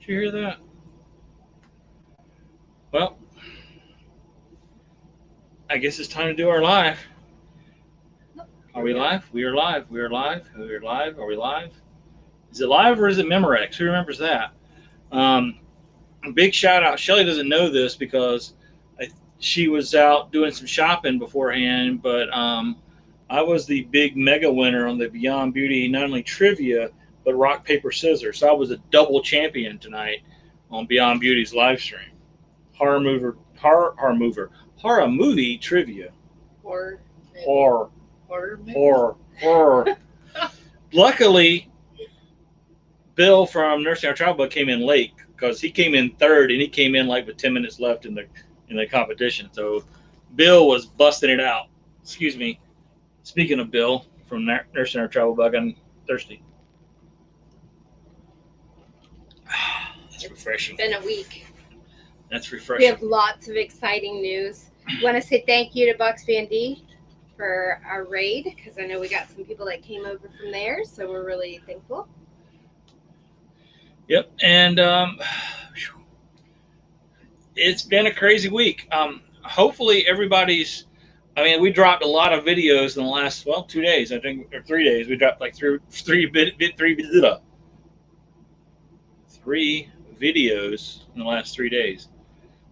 Did you hear that? Well, I guess it's time to do our live. Are we live? We are live. We are live. We are live. Are we live? Is it live or is it Memorex? Who remembers that? Um, big shout out. Shelly doesn't know this because she was out doing some shopping beforehand, but I was the big mega winner on the Beyond Beauty, not only trivia, but rock, paper, scissors. So I was a double champion tonight on Beyond Beauty's live stream. Horror movie trivia. Horror. Luckily, Bill from Nursing Our Travel Bug came in late because he came in third and he came in like with 10 minutes left in the competition. So Bill was busting it out. Excuse me. Speaking of Bill from Nursing Our Travel Bug, I'm thirsty. That's refreshing. It's been a week. That's refreshing. We have lots of exciting news. Want to say thank you to Bucks Van D for our raid, because I know we got some people that came over from there, so we're really thankful. Yep, and it's been a crazy week. Hopefully everybody's. I mean, we dropped a lot of videos in the last 2 days, I think, or 3 days. We dropped like three videos in the last 3 days,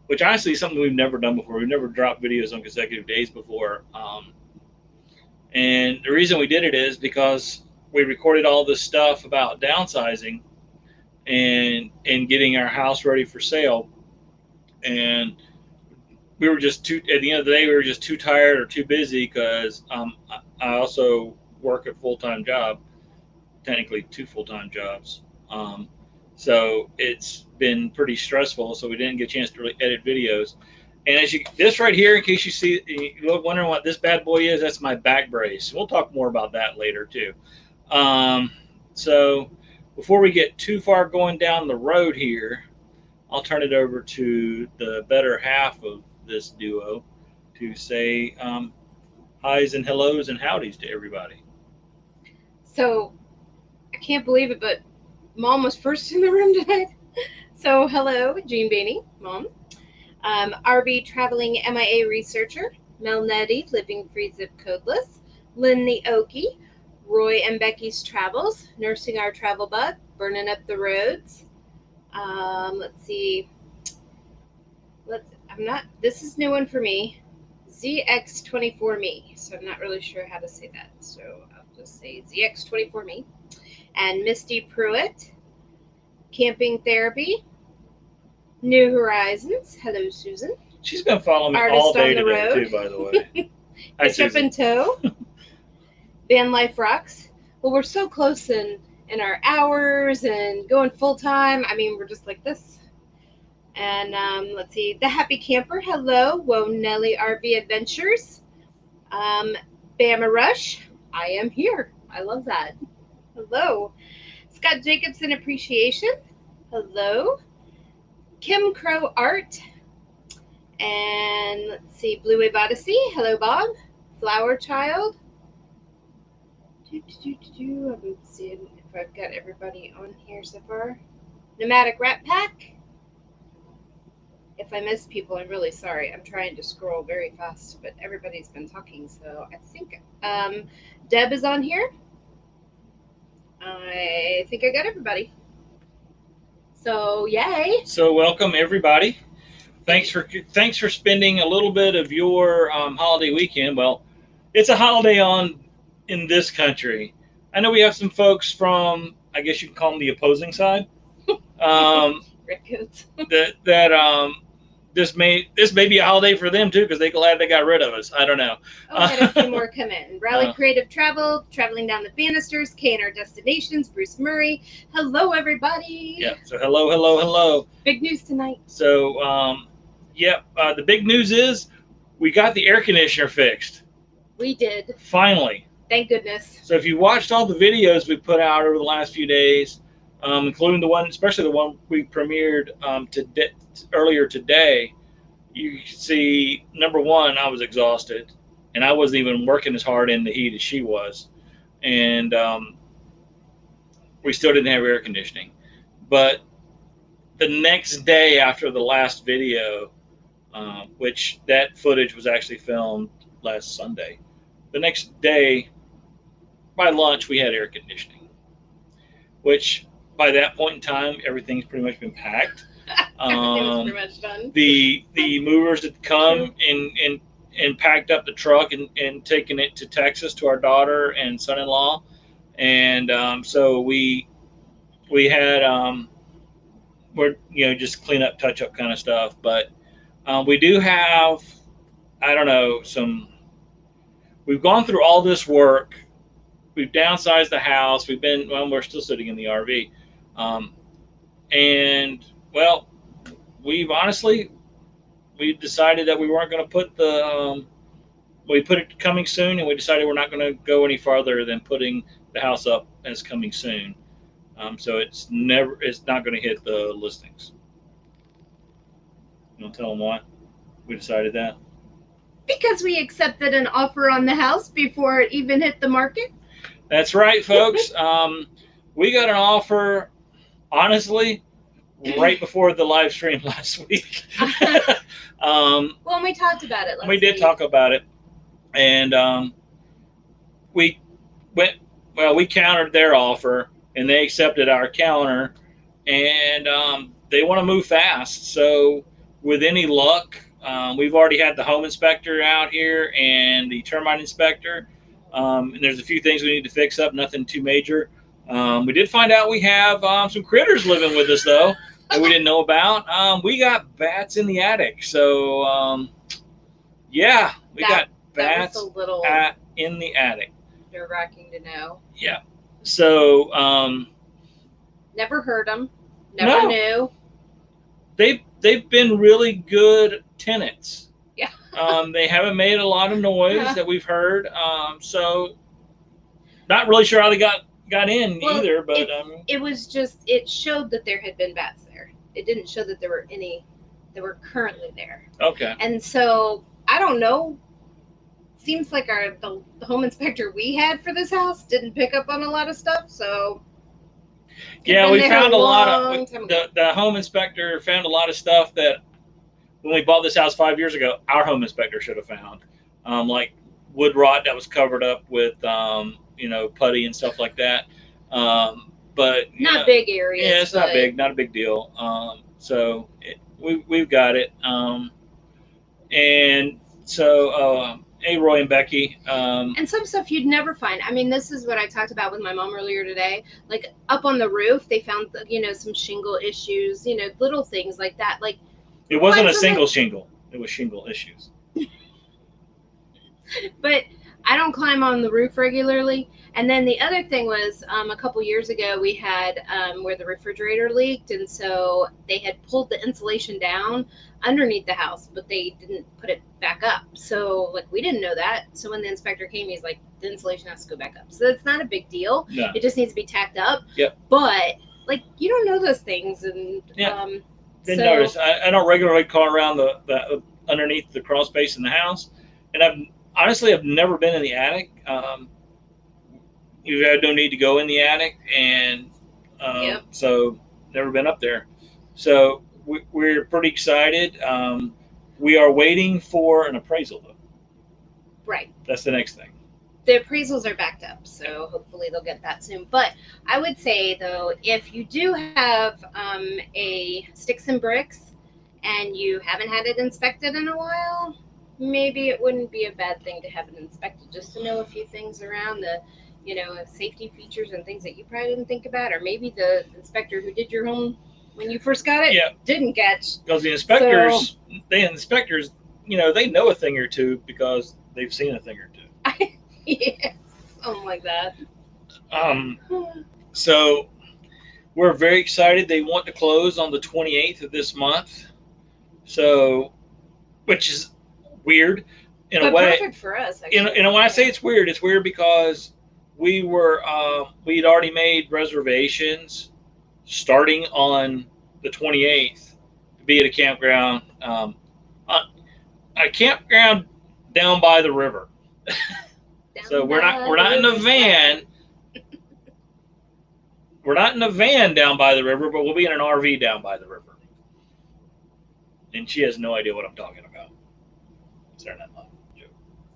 which honestly is something we've never done before. We've never dropped videos on consecutive days before. And the reason we did it is because we recorded all this stuff about downsizing and getting our house ready for sale. And we were just at the end of the day, we were just too tired or too busy because I also work a full-time job, technically 2 full-time jobs. So it's been pretty stressful. So we didn't get a chance to really edit videos. And this right here, in case you see, you're wondering what this bad boy is, that's my back brace. We'll talk more about that later too. So before we get too far going down the road here, I'll turn it over to the better half of this duo to say highs and hellos and howdies to everybody. So I can't believe it, but Mom was first in the room tonight. So hello, Jean Bainey, Mom. RB Traveling MIA Researcher, Mel Nettie, Living Free Zip Codeless, Lynn the Okie, Roy and Becky's Travels, Nursing Our Travel Bug, Burning Up the Roads. Let's see. This is new one for me. ZX24Me. So I'm not really sure how to say that. So I'll just say ZX24Me. And Misty Pruitt, Camping Therapy, New Horizons. Hello, Susan. She's been following me Artist all day on the today, road. too, by the way. Hi, Pitch Up Susan. in Tow. Van Life Rocks. Well, we're so close in our hours and going full time. I mean, we're just like this. And let's see. The Happy Camper. Hello. Whoa, Nelly RV Adventures. Bama Rush. I am here. I love that. Hello. Scott Jacobson Appreciation. Hello. Kim Crow Art. And let's see, Blue Wave Odyssey. Hello, Bob. Flower Child. I'm seeing if I've got everybody on here so far. Nomadic Rat Pack. If I miss people, I'm really sorry. I'm trying to scroll very fast, but everybody's been talking, so I think Deb is on here. I think I got everybody. So yay! So welcome everybody. Thanks for spending a little bit of your holiday weekend. Well, it's a holiday in this country. I know we have some folks from, I guess you can call them the opposing side. Redcoats. This may be a holiday for them too because they're glad they got rid of us. I don't know. Oh, I had a few more come in. Rally Creative Travel, Traveling Down the Banisters, K&R Destinations, Bruce Murray. Hello, everybody. Yeah. So hello. Big news tonight. So the big news is we got the air conditioner fixed. We did. Finally. Thank goodness. So if you watched all the videos we put out over the last few days, including especially the one we premiered earlier today, you can see, number one, I was exhausted, and I wasn't even working as hard in the heat as she was, and we still didn't have air conditioning. But the next day after the last video, which that footage was actually filmed last Sunday. The next day, by lunch, we had air conditioning, which by that point in time, everything's pretty much been packed. Everything was pretty much done. The movers had come and packed up the truck and taken it to Texas to our daughter and son-in-law, and so we had we're just clean up, touch up kind of stuff, but we do have, I don't know, we've gone through all this work. We've downsized the house. We're still sitting in the RV, and well, we decided that we weren't going to put we put it coming soon, and we decided we're not going to go any farther than putting the house up as coming soon. So it's not going to hit the listings. You want to tell them why we decided that? Because we accepted an offer on the house before it even hit the market. That's right, folks. We got an offer, honestly, right before the live stream last week. Well, we talked about it last week. We did talk about it. And we countered their offer, and they accepted our counter, and they want to move fast. So with any luck, we've already had the home inspector out here and the termite inspector. And there's a few things we need to fix up, nothing too major. We did find out we have some critters living with us, though, that we didn't know about. We got bats in the attic. So, yeah, we got bats in the attic. Nerve-wracking to know. Yeah. So, never heard them. Never knew. They've been really good tenants. Yeah. They haven't made a lot of noise that we've heard. So, not really sure how they got in either. But it was just, it showed that there had been bats there. It didn't show that there were any that were currently there. Okay. And so I don't know. Seems like the home inspector we had for this house didn't pick up on a lot of stuff. So yeah, we found a lot of the home inspector found a lot of stuff that when we bought this house 5 years ago, our home inspector should have found, like wood rot that was covered up with putty and stuff like that. But not big areas. Yeah, it's not big, not a big deal. So we've got it. And so hey, Roy and Becky. And some stuff you'd never find. I mean, this is what I talked about with my mom earlier today. Like up on the roof, they found some shingle issues. Little things like that. Like it wasn't a single shingle; it was shingle issues. But I don't climb on the roof regularly. And then the other thing was a couple years ago we had where the refrigerator leaked, and so they had pulled the insulation down underneath the house, but they didn't put it back up. So we didn't know that. So when the inspector came, he's like, the insulation has to go back up. So it's not a big deal. No. It just needs to be tacked up. Yep. But you don't know those things, and didn't notice. I don't regularly call around the underneath the crawl space in the house, and I've never been in the attic. You've had no need to go in the attic, and so never been up there. So we're pretty excited. We are waiting for an appraisal, though. Right. That's the next thing. The appraisals are backed up, so hopefully they'll get that soon. But I would say, though, if you do have a sticks and bricks and you haven't had it inspected in a while, maybe it wouldn't be a bad thing to have it inspected, just to know a few things around the safety features and things that you probably didn't think about, or maybe the inspector who did your home when you first got it didn't catch. Because the inspectors, they know a thing or two because they've seen a thing or two. Yeah, something like that. So we're very excited. They want to close on the 28th of this month. So, which is weird in a way. Perfect for us. Actually. When I say it's weird because we'd already made reservations starting on the 28th to be at a campground, down by the river. So we're not in a van. We're not in a van down by the river, but we'll be in an RV down by the river. And she has no idea what I'm talking about. Saturday Night Live joke.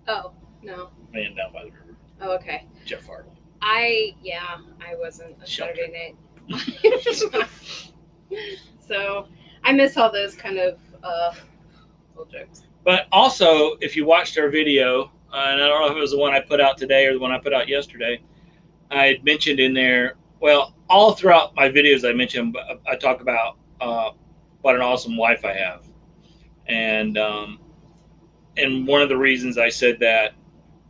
Oh, no. Van down by the river. Oh, okay. Jeff Hartley. I wasn't a Shelter. Saturday night. So I miss all those kind of little jokes. But also, if you watched our video, and I don't know if it was the one I put out today or the one I put out yesterday, I had mentioned in there, well, all throughout my videos I mentioned, I talk about what an awesome wife I have. And one of the reasons I said that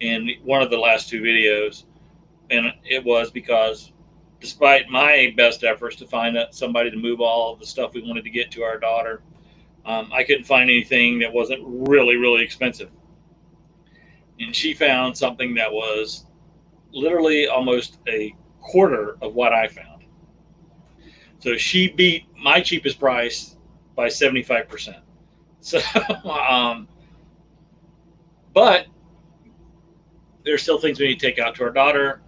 in one of the last two videos, and it was because despite my best efforts to find somebody to move all of the stuff we wanted to get to our daughter, I couldn't find anything that wasn't really, really expensive. And she found something that was literally almost a quarter of what I found. So she beat my cheapest price by 75%. So, but there's still things we need to take out to our daughter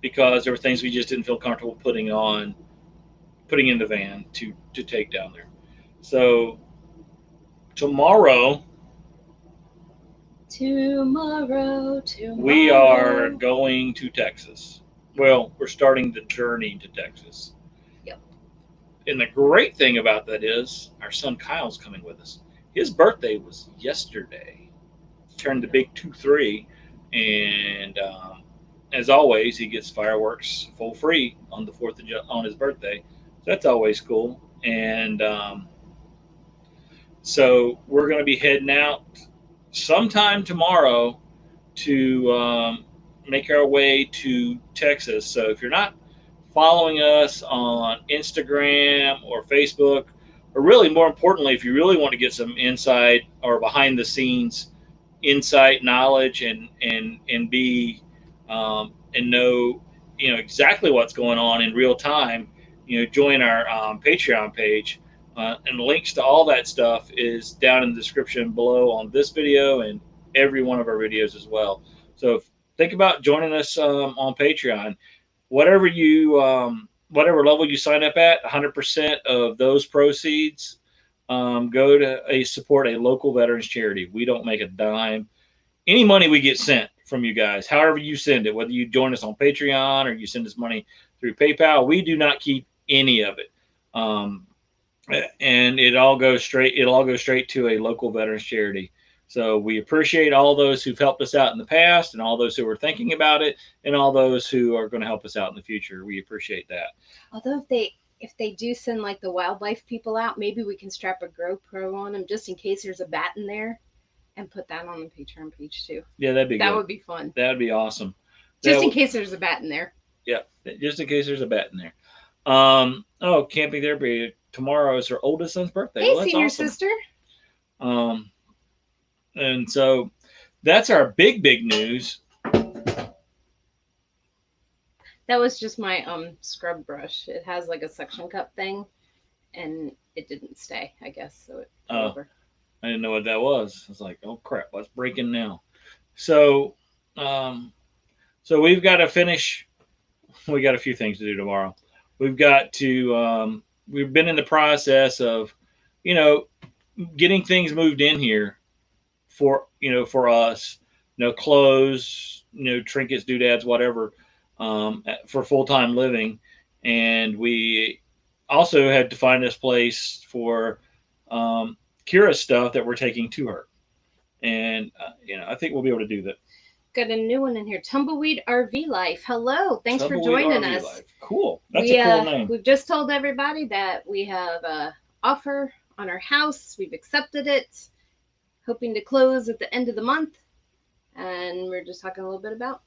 because there were things we just didn't feel comfortable putting in the van to take down there. So tomorrow we are going to Texas. Well, we're starting the journey to Texas. Yep. And the great thing about that is our son Kyle's coming with us. His birthday was yesterday. Turned the big 2-3, and as always, he gets fireworks full free on the 4th of on his birthday. So that's always cool. And so we're going to be heading out sometime tomorrow to make our way to Texas. So if you're not following us on Instagram or Facebook, or really more importantly, if you really want to get some inside or behind the scenes insight, knowledge, and be and know exactly what's going on in real time, join our Patreon page. And links to all that stuff is down in the description below on this video and every one of our videos as well. So think about joining us on Patreon. Whatever level you sign up at, 100% of those proceeds go to support a local veterans charity. We don't make a dime. Any money we get sent from you guys, however you send it, whether you join us on Patreon or you send us money through PayPal, we do not keep any of it. And it'll all go straight to a local veterans charity. So we appreciate all those who've helped us out in the past and all those who are thinking about it and all those who are going to help us out in the future. We appreciate that. Although if they do send like the wildlife people out, maybe we can strap a GoPro on them just in case there's a bat in there and put that on the Patreon page too. Yeah, that'd be good. That would be fun. That would be awesome. Just in case there's a bat in there. Yeah, just in case there's a bat in there. Camping therapy. Tomorrow is her oldest son's birthday. Hey, senior sister. And so that's our big news. That was just my scrub brush. It has like a suction cup thing, and it didn't stay, I guess, so it fell over. I didn't know what that was. I was like, oh crap, what's breaking now? So we've got to finish. We got a few things to do tomorrow. We've got to. We've been in the process of, getting things moved in here for us, clothes, trinkets, doodads, whatever, for full-time living. And we also had to find this place for Kira's stuff that we're taking to her. And, I think we'll be able to do that. Got a new one in here. Tumbleweed RV Life. Hello. Thanks for joining RV us. Life. Cool. That's a cool name. We've just told everybody that we have an offer on our house. We've accepted it. Hoping to close at the end of the month. And we're just talking a little bit about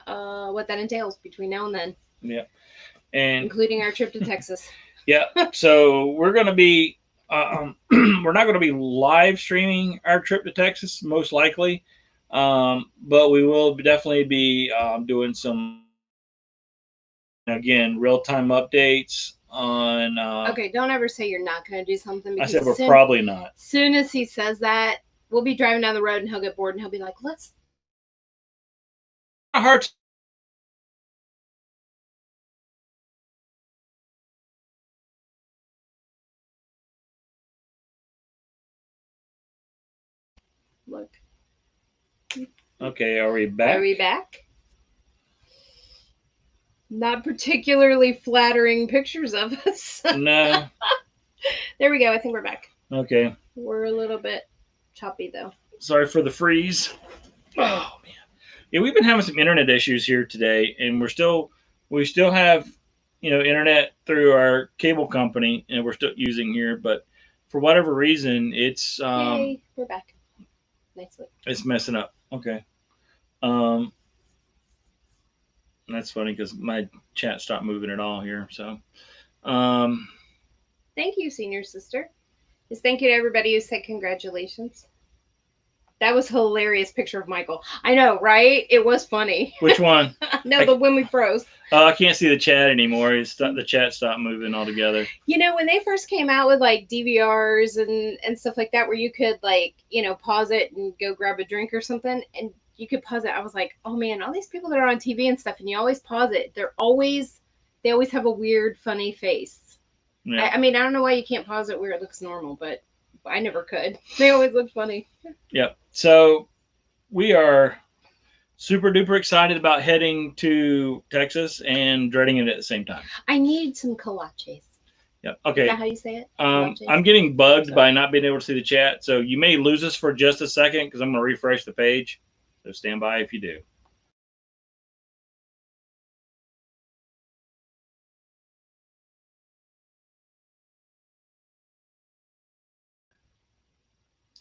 what that entails between now and then. Yeah. And including our trip to Texas. Yeah. So we're going to be, we're not going to be live streaming our trip to Texas, most likely. But we will definitely be doing some, again, real-time updates on... okay, don't ever say you're not going to do something. I said we're probably not. As soon as he says that, we'll be driving down the road and he'll get bored and he'll be like, let's... Hard Look. Okay, are we back? Are we back? Not particularly flattering pictures of us. No. There we go. I think we're back. Okay. We're a little bit choppy though. Sorry for the freeze. Oh man. Yeah, we've been having some internet issues here today, and we still have internet through our cable company, and we're still using here, but for whatever reason, Yay, we're back. Nicely. it's messing up. Okay. Um, that's funny because my chat stopped moving at all here. So, thank you, senior sister. Just thank you to everybody who said congratulations. That was a hilarious picture of Michael. I know, right? It was funny. Which one? No, the when we froze. Oh, I can't see the chat anymore. The chat stopped moving altogether. When they first came out with like DVRs and stuff like that, where you could pause it and go grab a drink or something, and you could pause it. I was like, oh man, all these people that are on TV and stuff, and you always pause it. They always have a weird, funny face. Yeah. I mean, I don't know why you can't pause it where it looks normal, but I never could. They always look funny. Yep. So we are super duper excited about heading to Texas and dreading it at the same time. I need some kolaches. Yep. Okay. Is that how you say it? I'm getting bugged by not being able to see the chat, so you may lose us for just a second because I'm going to refresh the page. So stand by if you do.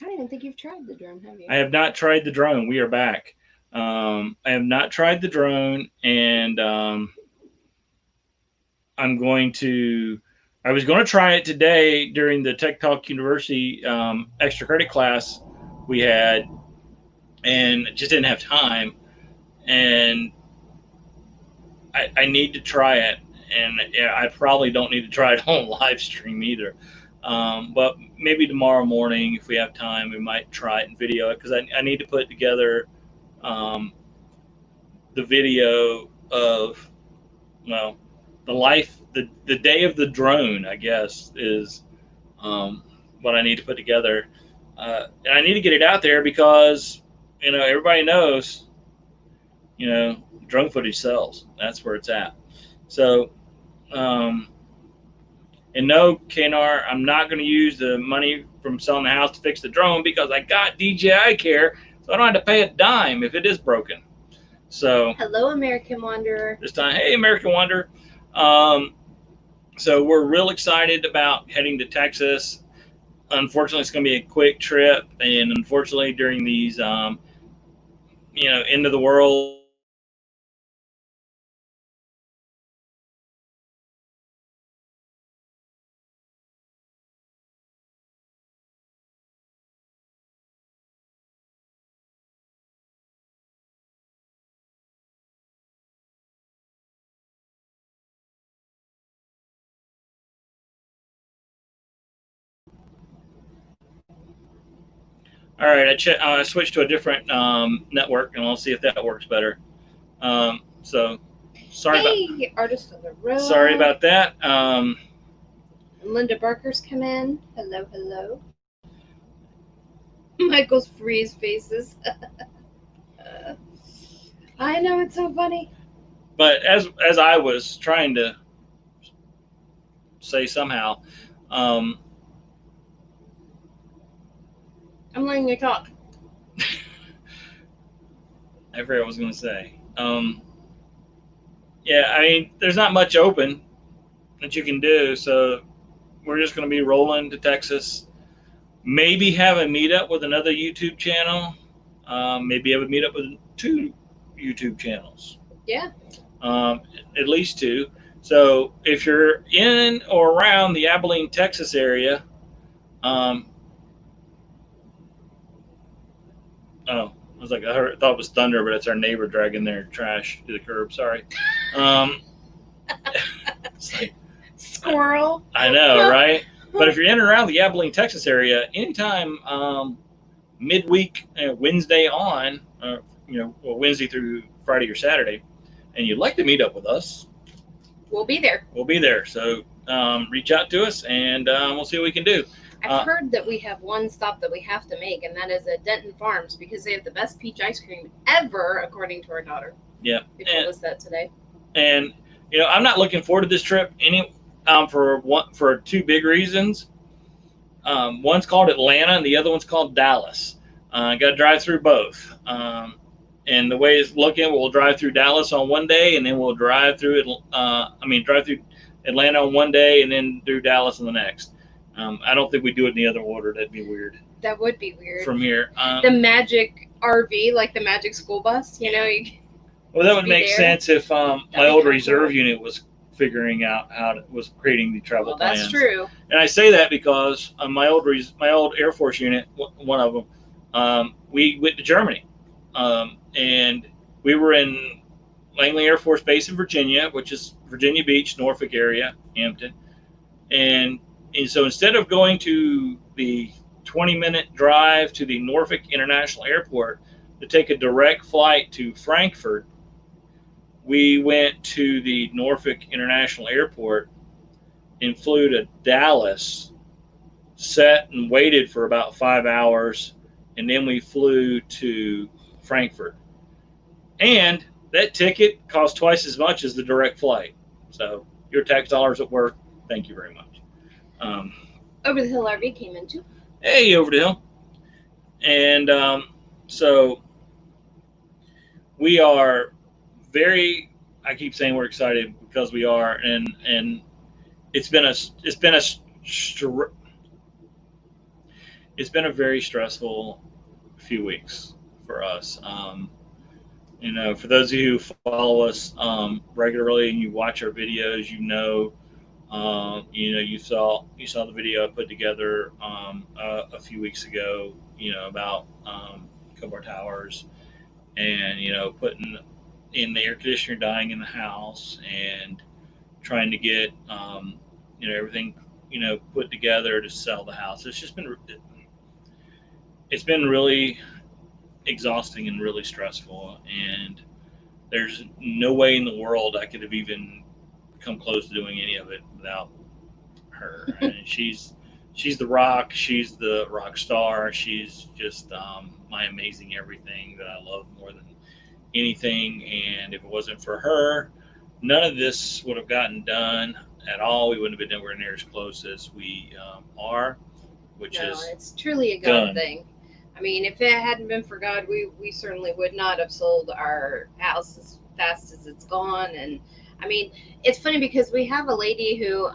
I don't even think you've tried the drone, have you? I have not tried the drone. We are back. I have not tried the drone, and I was going to try it today during the Tech Talk University extra credit class we had, and just didn't have time. And I need to try it, and I probably don't need to try it on live stream either. But maybe tomorrow morning, if we have time, we might try it and video it, because I need to put together the video of, well, the day of the drone, I guess, is what I need to put together. And I need to get it out there because, everybody knows, drone footage sells. That's where it's at. So, and no, KNR, I'm not going to use the money from selling the house to fix the drone because I got DJI Care, so I don't have to pay a dime if it is broken. So, hello, American Wanderer. This time, hey, American Wanderer. So we're real excited about heading to Texas. Unfortunately, it's going to be a quick trip, and unfortunately, during these, end of the world. All right, I switched to a different network, and we'll see if that works better. So, sorry hey, artist on the road. Sorry about that. Linda Barker's come in. Hello, hello. Michael's freeze faces. I know, it's so funny. But as I was trying to say somehow, I'm letting you talk. I forgot what I was going to say. Yeah, I mean, there's not much open that you can do, so we're just going to be rolling to Texas. Maybe have a meetup with another YouTube channel. Maybe have a meetup with 2 YouTube channels. Yeah. At least 2. So if you're in or around the Abilene, Texas area, I was like, I thought it was thunder, but it's our neighbor dragging their trash to the curb. Sorry. It's like, squirrel. I know, right? But if you're in and around the Abilene, Texas area, anytime midweek, Wednesday on, Wednesday through Friday or Saturday, and you'd like to meet up with us, we'll be there. We'll be there. So reach out to us, and we'll see what we can do. I've heard that we have one stop that we have to make, and that is at Denton Farms because they have the best peach ice cream ever, according to our daughter. Yeah. They told us that today. And I'm not looking forward to this trip for two big reasons. One's called Atlanta, and the other one's called Dallas. Got to drive through both. And the way it's looking, we'll drive through Dallas on one day, and then we'll drive through Atlanta on one day, and then do Dallas on the next. I don't think we do it in the other order. That'd be weird. That would be weird. From here, the Magic RV, like the Magic school bus, well, that would make sense if my old reserve unit was figuring out was creating the travel plans. That's true. And I say that because my old Air Force unit, one of them, we went to Germany, and we were in Langley Air Force Base in Virginia, which is Virginia Beach, Norfolk area, Hampton, and so instead of going to the 20-minute drive to the Norfolk International Airport to take a direct flight to Frankfurt, we went to the Norfolk International Airport and flew to Dallas, sat and waited for about 5 hours, and then we flew to Frankfurt. And that ticket cost twice as much as the direct flight. So your tax dollars at work, thank you very much. Over the Hill RV came in too. Hey, over the hill. And so we are I keep saying we're excited because we are, and it's been a very stressful few weeks for us. For those of you who follow us regularly and you watch our videos, you saw the video I put together a few weeks ago, about Cobar Towers, and putting in the air conditioner dying in the house and trying to get everything put together to sell the house. It's been really exhausting and really stressful, and there's no way in the world I could have even come close to doing any of it without her. And she's the rock. She's the rock star. She's just my amazing everything that I love more than anything. And if it wasn't for her, none of this would have gotten done at all. We wouldn't have been anywhere near as close as we are, it's truly a God thing. I mean, if it hadn't been for God, we certainly would not have sold our house as fast as it's gone. And I mean, it's funny because we have a lady who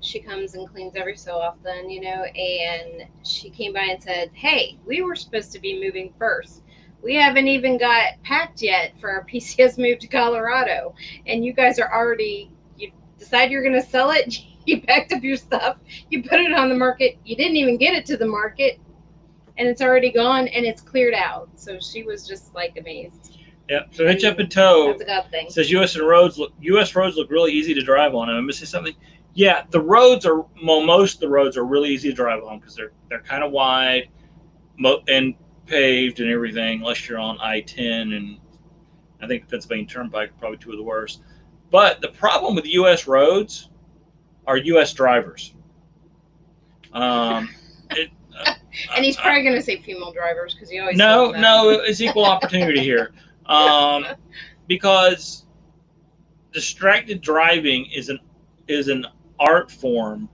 she comes and cleans every so often, and she came by and said, hey, we were supposed to be moving first. We haven't even got packed yet for our PCS move to Colorado. And you guys are already, you decide you're going to sell it. You packed up your stuff. You put it on the market. You didn't even get it to the market. And it's already gone and it's cleared out. So she was just like amazed. Yeah. So hitch up in tow. That's a good thing. Says U.S. roads look really easy to drive on. Am I missing something? Yeah, most of the roads are really easy to drive on because they're kind of wide and paved and everything, unless you're on I-10 and I think the Pennsylvania Turnpike are probably two of the worst. But the problem with U.S. roads are U.S. drivers. And he's probably going to say female drivers because he always no, it's equal opportunity here. Because distracted driving is an art form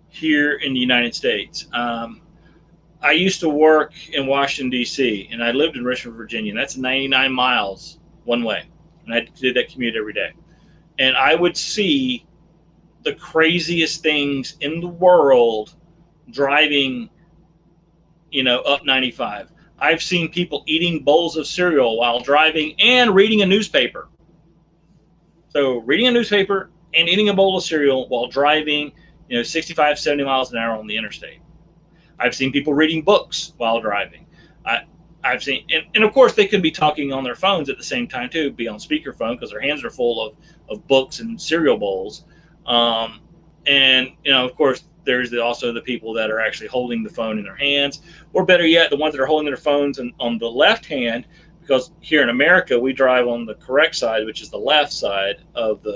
here in the United States. I used to work in Washington, D.C., and I lived in Richmond, Virginia. And that's 99 miles one way. And I did that commute every day. And I would see the craziest things in the world driving, up 95. I've seen people eating bowls of cereal while driving and reading a newspaper. So reading a newspaper and eating a bowl of cereal while driving, 65, 70 miles an hour on the interstate. I've seen people reading books while driving. I've seen, and of course they could be talking on their phones at the same time too, be on speakerphone because their hands are full of books and cereal bowls. And of course there's also the people that are actually holding the phone in their hands, or better yet, the ones that are holding their phones on the left hand, because here in America we drive on the correct side, which is the left side of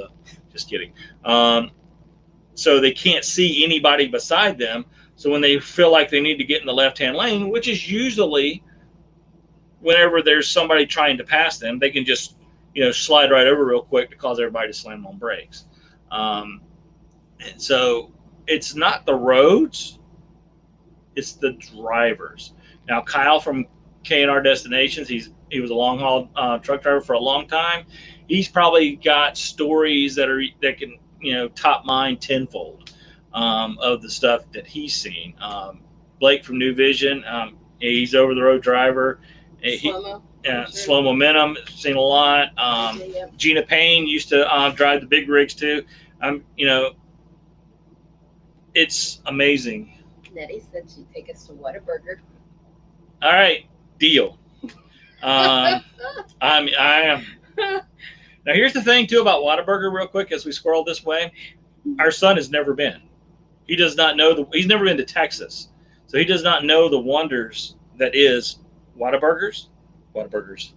just kidding. So they can't see anybody beside them. So when they feel like they need to get in the left-hand lane, which is usually whenever there's somebody trying to pass them, they can just slide right over real quick to cause everybody to slam on brakes. Um, and so it's not the roads, it's the drivers. Now Kyle from K&R Destinations, he was a long haul truck driver for a long time. He's probably got stories that can top mine tenfold of the stuff that he's seen. Blake from New Vision, he's over the road driver. Slow-mo. Slow momentum, seen a lot. Yep. Gina Payne used to drive the big rigs too. It's amazing. Nettie said she'd take us to Whataburger. All right, deal. I am. Now here's the thing too about Whataburger, real quick, as we scroll this way. Our son has never been. He does not know he's never been to Texas, so he does not know the wonders that is Whataburgers. Whataburgers.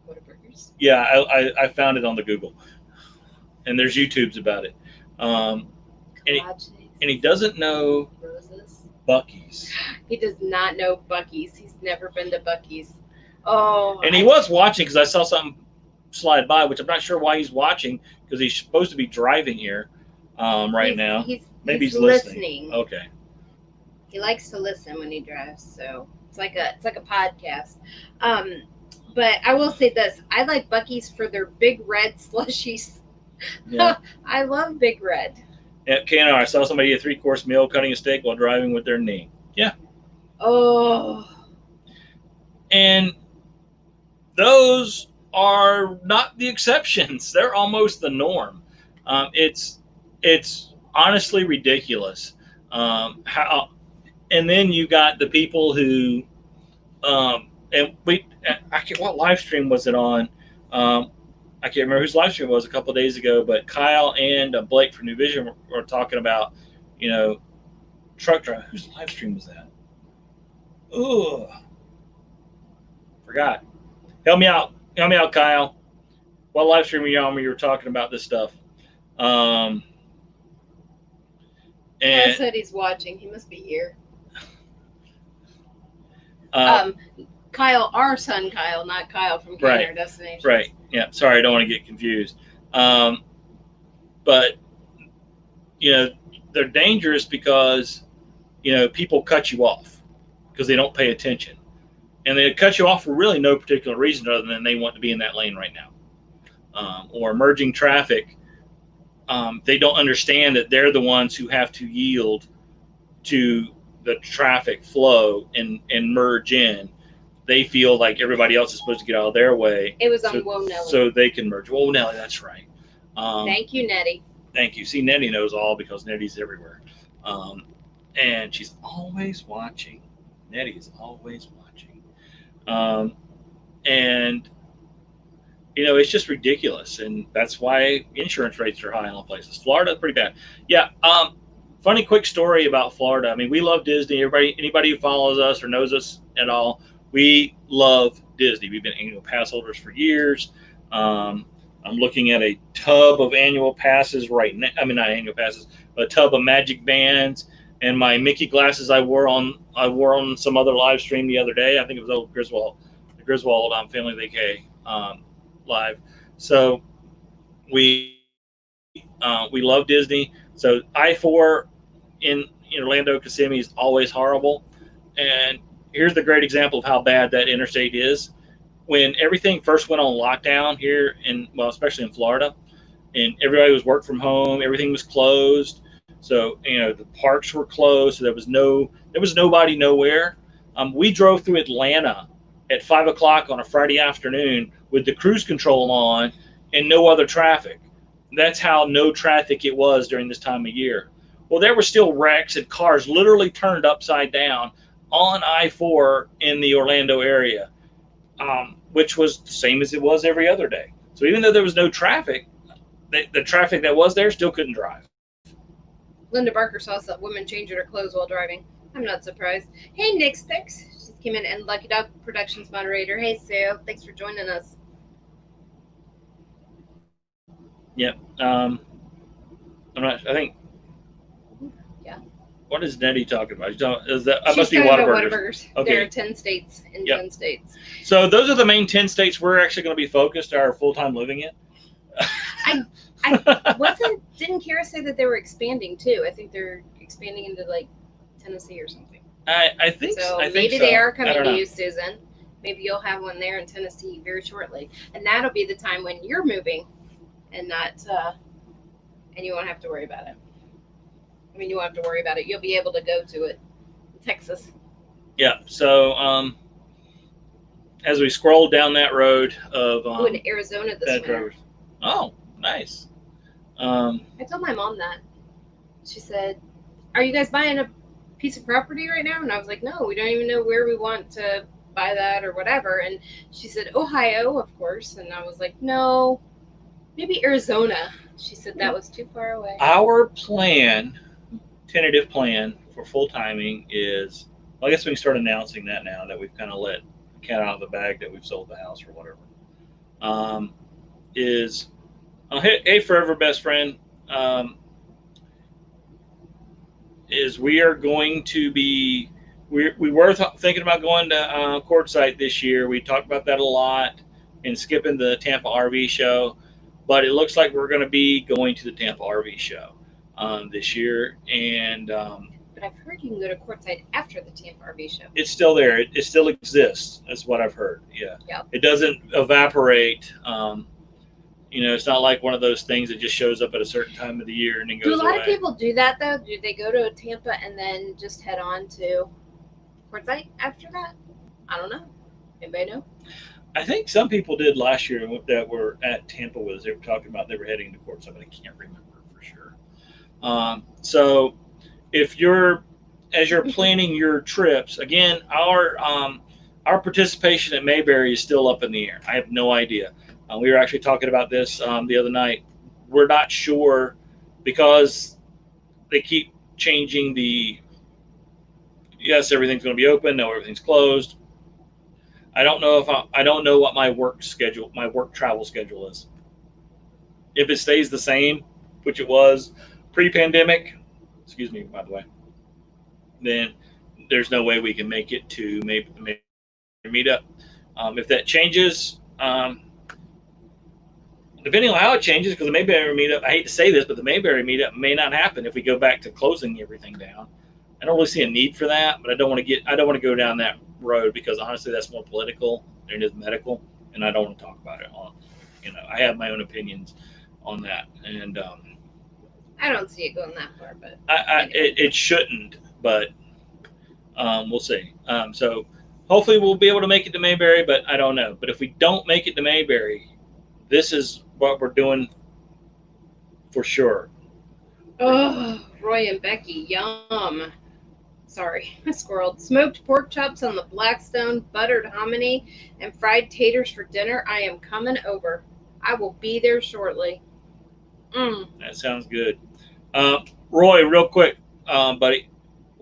Whataburgers. Yeah, I found it on the Google, and there's YouTubes about it. And he doesn't know Roses. Buc-ee's. He does not know Buc-ee's. He's never been to Buc-ee's. Oh. And he was watching because I saw something slide by, which I'm not sure why he's watching because he's supposed to be driving here now. Maybe he's listening. Okay. He likes to listen when he drives, so it's like a podcast. But I will say this: I like Buc-ee's for their Big Red slushies. Yeah. I love Big Red. At K&R, I saw somebody eat a 3-course meal cutting a steak while driving with their knee. Yeah. Oh. And those are not the exceptions. They're almost the norm. It's honestly ridiculous. And then you got the people who, what live stream was it on? I can't remember whose live stream it was a couple of days ago, but Kyle and Blake from New Vision were talking about, truck driver. Whose live stream was that? Ooh, forgot. Help me out, Kyle. What live stream were you on when you were talking about this stuff? Kyle said he's watching. He must be here. Kyle, our son Kyle, not Kyle from K&R Destinations. Right. Yeah. Sorry, I don't want to get confused. But they're dangerous because people cut you off because they don't pay attention, and they cut you off for really no particular reason other than they want to be in that lane right now, or merging traffic. They don't understand that they're the ones who have to yield to the traffic flow and merge in. They feel like everybody else is supposed to get out of their way. It was on Whoa Nelly. So they can merge. Whoa Nelly, that's right. Thank you, Nettie. Thank you. See, Nettie knows all because Nettie's everywhere. And she's always watching. Nettie is always watching. And, it's just ridiculous. And that's why insurance rates are high in all places. Florida, pretty bad. Yeah. Funny quick story about Florida. I mean, we love Disney. Anybody who follows us or knows us at all, we love Disney. We've been annual pass holders for years. I'm looking at a tub of annual passes right now. I mean, not annual passes, but a tub of Magic Bands and my Mickey glasses I wore on some other live stream the other day. I think it was old Griswold, the Griswold Family Vacay live. So we love Disney. So I-4 in Orlando Kissimmee is always horrible. And here's the great example of how bad that interstate is. When everything first went on lockdown here especially in Florida, and everybody was work from home, everything was closed. So, the parks were closed. So there was nobody nowhere. We drove through Atlanta at 5:00 on a Friday afternoon with the cruise control on and no other traffic. That's how no traffic it was during this time of year. Well, there were still wrecks and cars literally turned upside down on I-4 in the Orlando area, which was the same as it was every other day. So even though there was no traffic, the traffic that was there still couldn't drive. Linda Barker saw some women changing her clothes while driving. I'm not surprised. Hey, Nick Spix. She just came in, and Lucky Dog Productions moderator. Hey, Sue. Thanks for joining us. Yep. I'm not. I think. Yeah. What is Nettie talking about? Is that She's must be talking about Whataburgers? Whataburgers. There are Okay. 10 states in Yep. 10 states. So those are the main 10 states we're actually going to be focused our full time living in. Didn't Kara say that they were expanding too? I think they're expanding into like Tennessee or something. I think So I think maybe so. they are I coming don't to know. you, Susan. Maybe you'll have one there in Tennessee very shortly, and that'll be the time when you're moving, and not and you won't have to worry about it. I mean, you won't have to worry about it. You'll be able to go to it in Texas. Yeah. So as we scroll down that road of In Arizona this that winter. drivers. Oh, nice. I told my mom that. She said, "Are you guys buying a piece of property right now?" And I was like, "No, we don't even know where we want to buy that or whatever." And she said, "Ohio, of course." And I was like, "No, maybe Arizona." She said that was too far away. Our tentative plan for full timing is, well, I guess we can start announcing that now that we've kind of let the cat out of the bag that we've sold the house or whatever. Is hey, forever best friend. Um, is we are going to be we were thinking about going to Quartzsite this year. We talked about that a lot and skipping the Tampa RV show, but it looks like we're going to be going to the Tampa RV show this year, and But I've heard you can go to Quartzsite after the Tampa RV show. it's still there. It still exists. That's what I've heard. Yeah, Yep. It doesn't evaporate. It's not like one of those things that just shows up at a certain time of the year and then Do goes a lot away. of people do that though? Do they go to Tampa and then just head on to Quartzsite after that? I don't know. Anybody know? I think some people did last year that were at Tampa with us. They were talking about they were heading to Quartzsite, but I can't remember for sure. So if as you're planning your trips, again, our participation at Mayberry is still up in the air. I have no idea. We were actually talking about this the other night. We're not sure because they keep changing the yes, everything's going to be open. No, everything's closed. I don't know if I don't know what my work travel schedule is. If it stays the same, which it was pre-pandemic, excuse me, by the way, then there's no way we can make it to maybe the meetup. If that changes, depending on how it changes, because the Mayberry meetup, I hate to say this, but the Mayberry meetup may not happen if we go back to closing everything down. I don't really see a need for that, but I don't want to go down that road because honestly, that's more political than it is medical, and I don't want to talk about it. I have my own opinions on that, and I don't see it going that far, but it shouldn't, but we'll see. So hopefully we'll be able to make it to Mayberry, but I don't know. But if we don't make it to Mayberry, this is what we're doing for sure. oh, Roy and Becky, yum. Sorry, I squirreled. Smoked pork chops on the Blackstone, buttered hominy, and fried taters for dinner. I am coming over. I will be there shortly. That sounds good. Roy, real quick, buddy,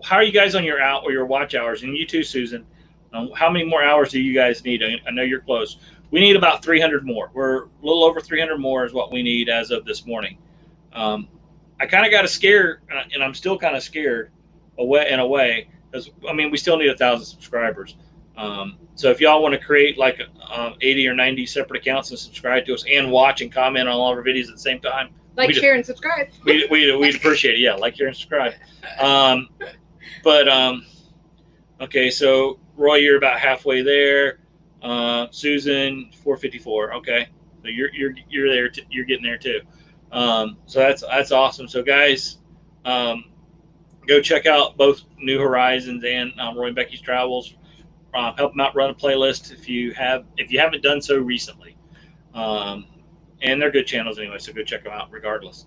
how are you guys on your watch hours? And you too, Susan. How many more hours do you guys need? I know you're close. We need about 300 more. We're a little over 300 more is what we need as of this morning. I kind of got a scare, and I'm still kind of scared away because we still need 1,000 subscribers. So if y'all want to create like 80 or 90 separate accounts and subscribe to us and watch and comment on all of our videos at the same time, share, and subscribe. We'd appreciate it. Yeah, like, share, and subscribe. Okay, so Roy, you're about halfway there. Susan, 454. Okay, so you're there. You're getting there too. So that's awesome. So guys, go check out both New Horizons and Roy and Becky's Travels. Help them out, run a playlist if you haven't done so recently. And they're good channels anyway, so go check them out regardless.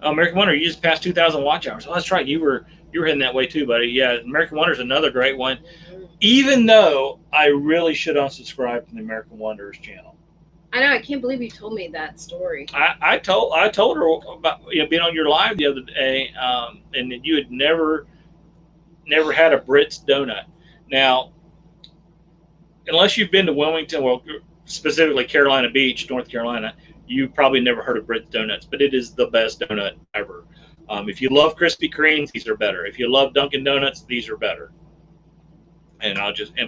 American Wonder, you just passed 2,000 watch hours. Oh, that's right. You were heading that way too, buddy. Yeah, American Wonder is another great one. Even though I really should unsubscribe from the American Wonders channel. I know. I can't believe you told me that story. I told her about being on your live the other day, and that you had never had a Brits donut. Now, unless you've been to Wilmington, well, specifically Carolina Beach, North Carolina, you probably never heard of Brits Donuts, but it is the best donut ever. If you love Krispy Kremes, these are better. If you love Dunkin' Donuts, these are better. And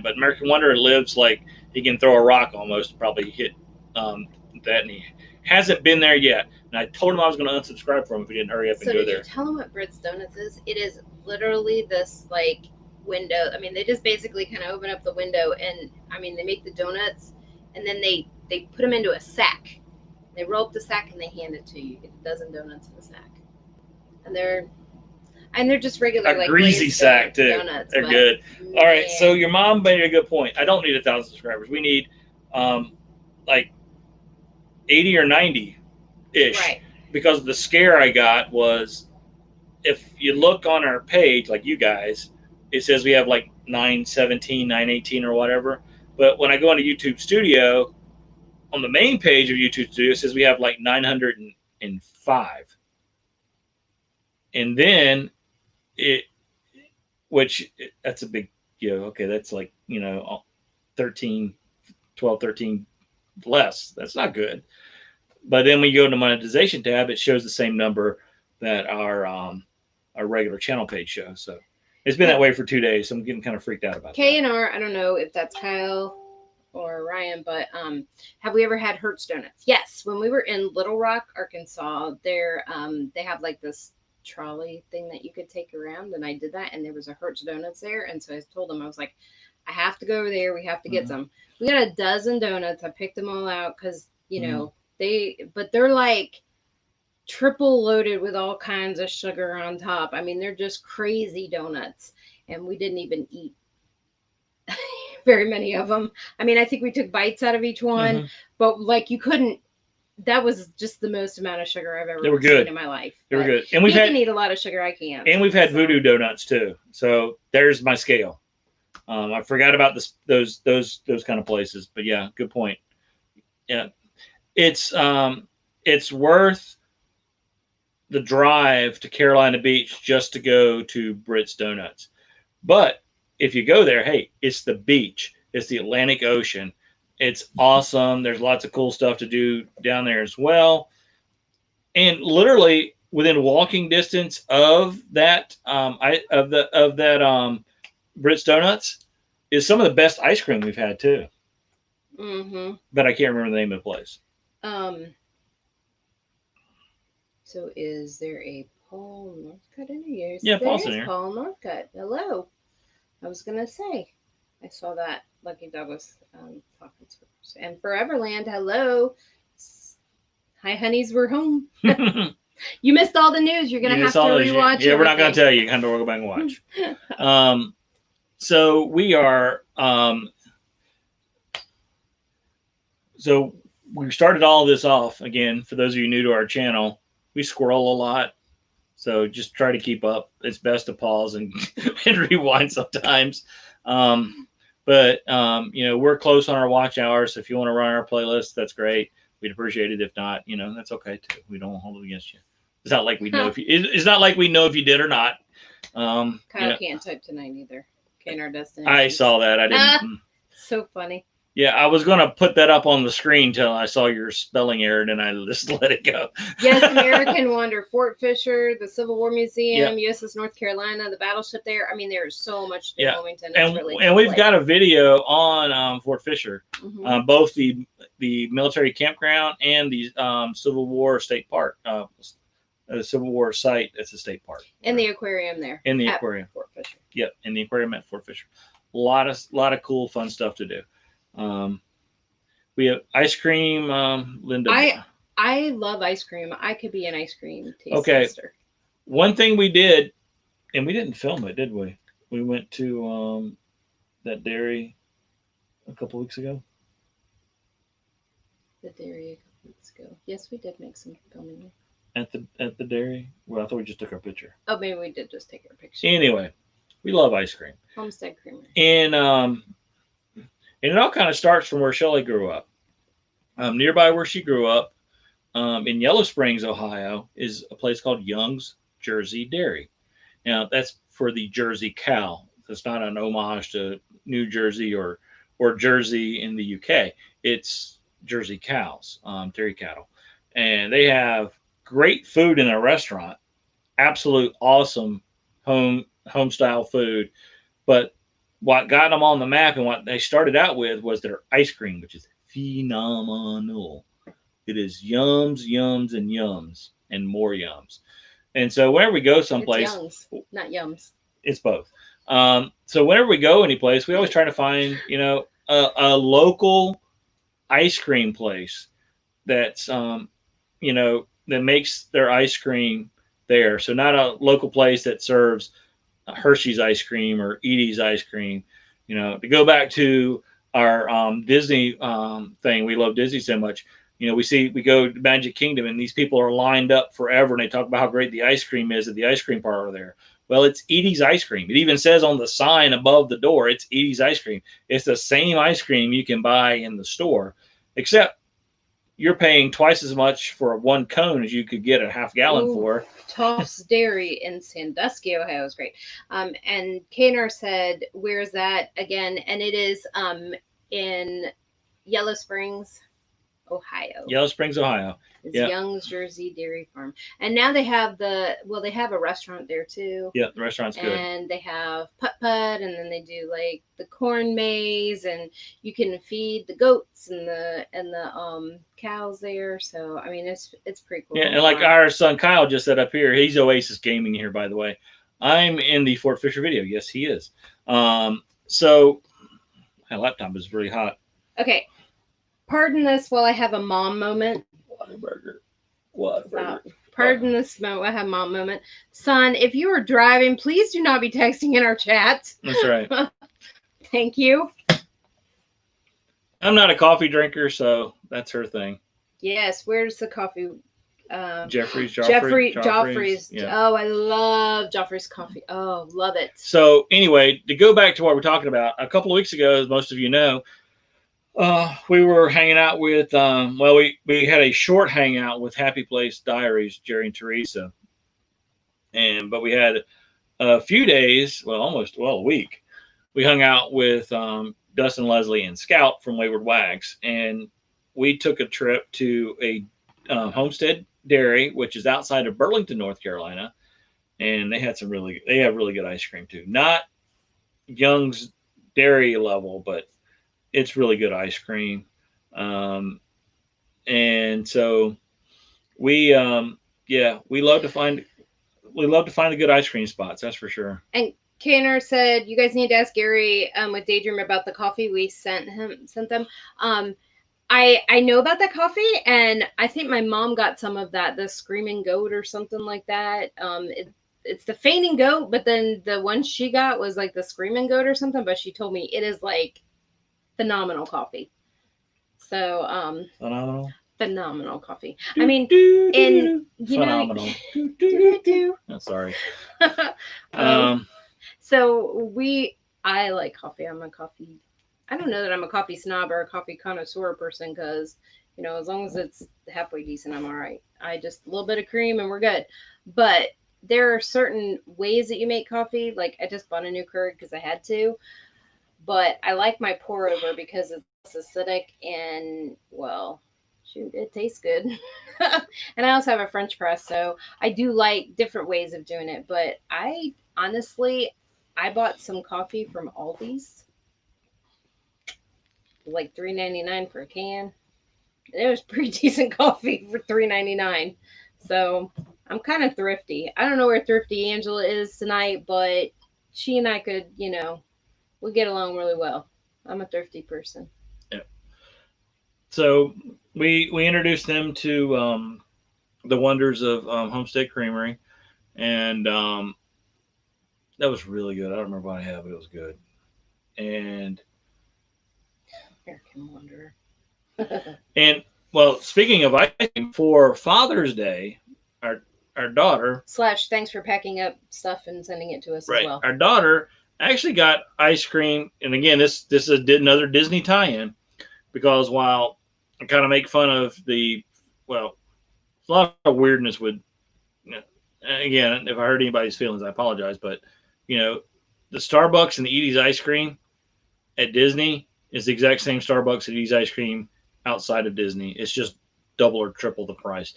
but American Wonder lives like he can throw a rock almost, probably hit um, that, and he hasn't been there yet. And I told him I was going to unsubscribe from him if he didn't hurry up and So go did there. you tell them what Brits Donuts is? It is literally this like window. I mean, they just basically kind of open up the window, and I mean, they make the donuts, and then they put them into a sack. They roll up the sack and they hand it to you. You get a dozen donuts in a sack, and they're just regular A like greasy glazed sack too. donuts. They're but, good. All right, man. so your mom made a good point. I don't need 1,000 subscribers. We need like 80 or 90 ish. Right. Because the scare I got was, if you look on our page, like you guys, it says we have like 917, 918 or whatever. But when I go into YouTube Studio, on the main page of YouTube Studio, it says we have like 905. And then it, that's a big, okay, that's like, 13, 12, 13 less. That's not good. But then when you go to the monetization tab, it shows the same number that our regular channel page shows. So it's been that way for 2 days. So I'm getting kind of freaked out about that. K&R, I don't know if that's Kyle or Ryan, but have we ever had Hertz Donuts? Yes. When we were in Little Rock, Arkansas, they have like this trolley thing that you could take around, and I did that, and there was a Hertz Donuts there, and so I told them, I was like, I have to go over there. We have to get some. We got a dozen donuts. I picked them all out because they're like triple loaded with all kinds of sugar on top. I mean, they're just crazy donuts, and we didn't even eat very many of them. I mean, I think we took bites out of each one, but like you couldn't. That was just the most amount of sugar I've ever seen in my life. They were good, and we can eat a lot of sugar. I can't. And we've had Voodoo Donuts too. So there's my scale. I forgot about those kind of places, but yeah, good point. Yeah, it's worth the drive to Carolina Beach just to go to Brits Donuts. But if you go there, hey, it's the beach. It's the Atlantic Ocean. It's awesome. There's lots of cool stuff to do down there as well. And literally within walking distance of that Brits Donuts is some of the best ice cream we've had too. Mm-hmm. But I can't remember the name of the place. So is there a Paul Northcutt in here? Yes, yeah, Paul's in here. Paul Northcutt. Hello. I was gonna say, I saw that Lucky Douglas talking to us. And Foreverland. Hello. Hi, honeys, we're home. You missed all the news. You're gonna have to rewatch. Yeah, we're not gonna tell you. You have to go back and watch. So we are. So we started all this off again. For those of you new to our channel, we squirrel a lot, so just try to keep up. It's best to pause and rewind sometimes. But we're close on our watch hours. So if you want to run our playlist, that's great. We'd appreciate it. If not, that's okay too. We don't hold it against you. It's not like we know it's not like we know if you did or not. Kyle can't type tonight either. Can't our destination. I saw that. I didn't. So funny. Yeah, I was going to put that up on the screen till I saw your spelling error, and I just let it go. Yes, American Wonder, Fort Fisher, the Civil War Museum, USS North Carolina, the battleship there. I mean, there's so much to Wilmington. And we've got a video on Fort Fisher, both the military campground and the Civil War State Park, the Civil War site. That's a state park. And the aquarium there. In the aquarium. Fort Fisher. Yep, in the aquarium at Fort Fisher. A lot of cool, fun stuff to do. We have ice cream, Linda. I love ice cream. I could be an ice cream taste tester. One thing we did, and we didn't film it, did we? We went to that dairy a couple weeks ago. The dairy a couple weeks ago. Yes, we did make some filming. At the dairy? Well, I thought we just took our picture. Oh, maybe we did just take our picture. Anyway, we love ice cream. Homestead Creamery. And it all kind of starts from where Shelley grew up. Nearby where she grew up, in Yellow Springs, Ohio, is a place called Young's Jersey Dairy. Now, that's for the Jersey cow. It's not an homage to New Jersey or Jersey in the UK. It's Jersey cows, dairy cattle. And they have great food in their restaurant. absolute awesome home style food. But what got them on the map and what they started out with was their ice cream, which is phenomenal. It is yums, yums, and yums, and more yums. And so whenever we go It's someplace, youngs, not yums. it's both. So whenever we go any place, we always try to find, a local ice cream place that's, that makes their ice cream there. So not a local place that serves Hershey's ice cream or Edie's ice cream. To go back to our Disney thing, we love Disney so much. We go to Magic Kingdom and these people are lined up forever and they talk about how great the ice cream is at the ice cream parlor there. Well, it's Edie's ice cream. It even says on the sign above the door, it's Edie's ice cream. It's the same ice cream you can buy in the store, except you're paying twice as much for one cone as you could get a half gallon Ooh, for. Toff's Dairy in Sandusky, Ohio is great. And Kanar said, "Where's that again?" And it is in Yellow Springs, Ohio. Yellow Springs, Ohio. It's Yeah. Young's Jersey Dairy Farm. And now they have they have a restaurant there too. Yeah, the restaurant's good. And they have putt putt, and then they do like the corn maze, and you can feed the goats and the cows there. So I mean, it's pretty cool. Yeah, and like our son Kyle just said up here, he's Oasis Gaming here, by the way. I'm in the Fort Fisher video. Yes, he is. So my laptop is really hot. Okay, pardon this while I have a mom moment. Whataburger. Pardon this moment. I have a mom moment. Son, if you are driving, please do not be texting in our chat. That's right. Thank you. I'm not a coffee drinker, so that's her thing. Yes, where's the coffee? Joffrey's. Yeah. Oh, I love Joffrey's coffee. Oh, love it. So anyway, to go back to what we're talking about, a couple of weeks ago, as most of you know, we were hanging out with, we had a short hangout with Happy Place Diaries, Jerry and Teresa. But we had a few days, a week. We hung out with Dustin, Leslie, and Scout from Wayward Wags. And we took a trip to a Homestead Dairy, which is outside of Burlington, North Carolina. And they have really good ice cream too. Not Young's Dairy level, but it's really good ice cream. And so we love to find the good ice cream spots, that's for sure. And Kanner said you guys need to ask Gary with Daydream about the coffee we sent them. I know about that coffee, and I think my mom got some of that, the Screaming Goat or something like that. It's the Fainting Goat, but then the one she got was like the Screaming Goat or something, but she told me it is like phenomenal coffee. So phenomenal coffee. I mean, phenomenal. Oh, sorry. So I like coffee. I don't know that I'm a coffee snob or a coffee connoisseur person, because as long as it's halfway decent, I'm all right. I just a little bit of cream and we're good. But there are certain ways that you make coffee. Like I just bought a new Keurig because I had to. But I like my pour over because it's acidic and, well, shoot, it tastes good. And I also have a French press, so I do like different ways of doing it. But I bought some coffee from Aldi's, like $3.99 for a can. And it was pretty decent coffee for $3.99. So I'm kind of thrifty. I don't know where Thrifty Angela is tonight, but she and I could, we get along really well. I'm a thrifty person. Yeah. So we introduced them to the wonders of Homestead Creamery, and that was really good. I don't remember what I had, but it was good. And American Wanderer. And well, speaking of ice cream, for Father's Day, our daughter / thanks for packing up stuff and sending it to us as well. Our daughter actually got ice cream, and again, this is another Disney tie-in, because while I kind of make fun of a lot of weirdness with, again, if I hurt anybody's feelings, I apologize, but the Starbucks and the Edie's ice cream at Disney is the exact same Starbucks and Edie's ice cream outside of Disney. It's just double or triple the price.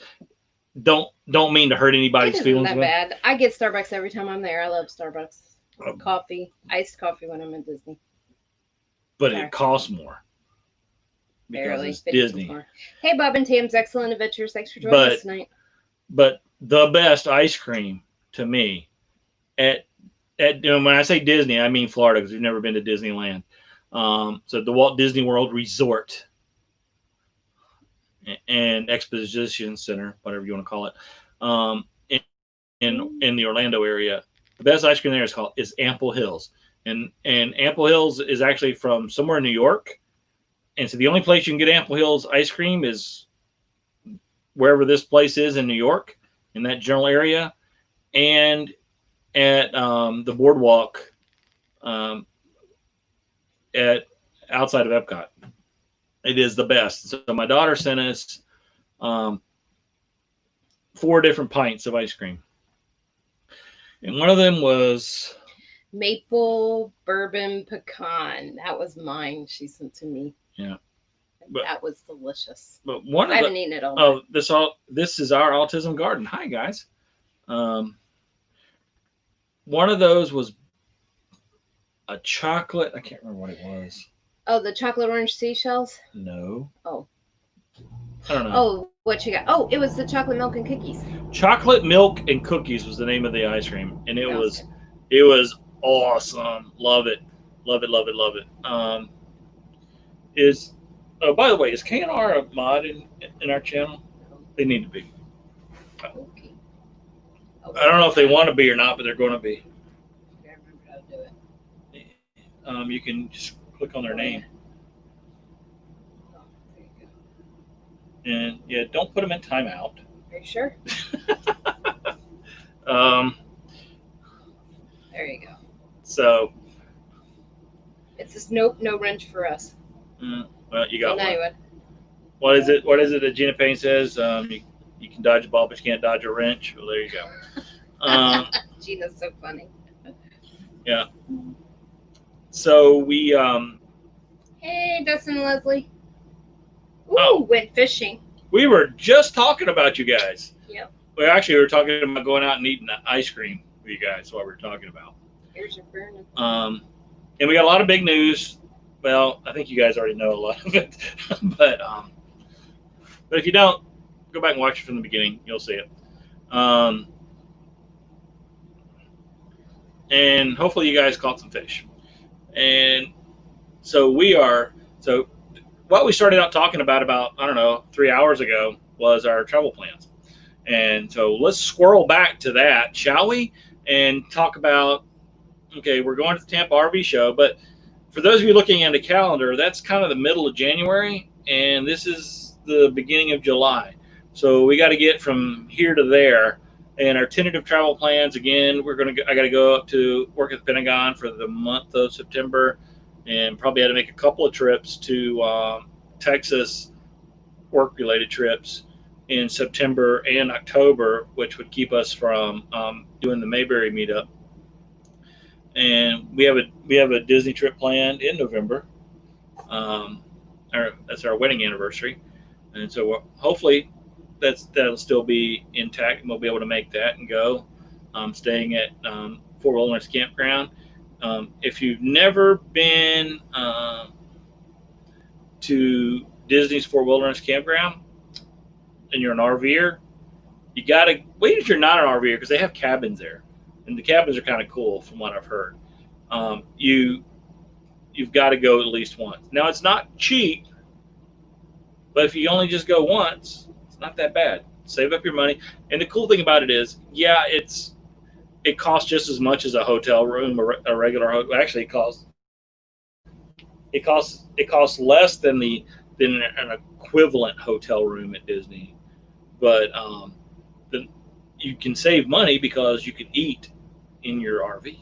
don't mean to hurt It anybody's isn't feelings that with. bad. I get Starbucks every time I'm there. I love Starbucks. Uh, Coffee, iced coffee when I'm in Disney. but Sorry, it costs more because barely it's 50 cents Disney. more. Hey, Bob and Tam's Excellent Adventures. Thanks for joining us But tonight. the best ice cream to me at when I say Disney, I mean Florida because we've never been to Disneyland. So the Walt Disney World Resort and Exposition Center, whatever you want to call it, in the Orlando area, the best ice cream there is Ample Hills, and Ample Hills is actually from somewhere in New York, and so the only place you can get Ample Hills ice cream is wherever this place is in New York, in that general area, and at the boardwalk um, at outside of Epcot. It is the best. So my daughter sent us um, 4 different pints of ice cream, and one of them was Maple bourbon pecan. That was mine. She sent to me. yeah, but That was delicious. but one I of haven't the eaten it all night. oh this is our autism garden. Hi guys. Um, one of those was a chocolate. I can't remember what it was. Oh, the chocolate orange seashells. No, Oh, I don't know. oh, what you got? Oh, it was the chocolate milk and cookies. Chocolate milk and cookies was the name of the ice cream, and Sounds good. it was awesome. Love it, love it, love it, love it. Is oh, by the way, is KNR a mod in our channel? They need to be. Okay. I don't know if they want to be or not, but they're going to be. I remember how to do it. You can just click on their name, Oh, there you go. and yeah, don't put them in timeout. Are you sure? um, There you go. so, It's just nope, no wrench for us. well, you Well, got now you one. would. What is it? What is it that Gina Payne says? You can dodge a ball, but you can't dodge a wrench. Well, there you go. Um, Gina's so funny. yeah. So Hey, Dustin and Leslie. Ooh, oh, went fishing. we were just talking about you guys. Yep. Well, actually, we were talking about going out and eating ice cream with you guys. That's what we were talking about. Here's your burner. And we got a lot of big news. Well, I think you guys already know a lot of it, but if you don't, go back and watch it from the beginning. You'll see it. Um, and hopefully, you guys caught some fish. And so so what we started out talking about I don't know 3 hours ago was our travel plans. And so let's squirrel back to that, shall we? And talk about okay, we're going to the Tampa RV show, but for those of you looking at a calendar, that's kind of the middle of January, and this is the beginning of July. So we got to get from here to there. And our tentative travel plans again, I got to go up to work at the Pentagon for the month of September, and probably had to make a couple of trips to Texas, work-related trips in September and October, which would keep us from doing the Mayberry meetup. And we have a Disney trip planned in November. Um, that's our wedding anniversary, and so hopefully that'll still be intact, and we'll be able to make that and go. Staying at Fort Wilderness Campground. If you've never been to Disney's Fort Wilderness Campground and you're an RVer, you gotta wait if you're not an RVer because they have cabins there, and the cabins are kind of cool from what I've heard. You've got to go at least once. Now it's not cheap, but if you only just go once, it's not that bad. Save up your money, and the cool thing about it is, yeah, it costs just as much as a hotel room, a regular hotel. Actually, it costs less than an equivalent hotel room at Disney, but the, you can save money because you can eat in your RV.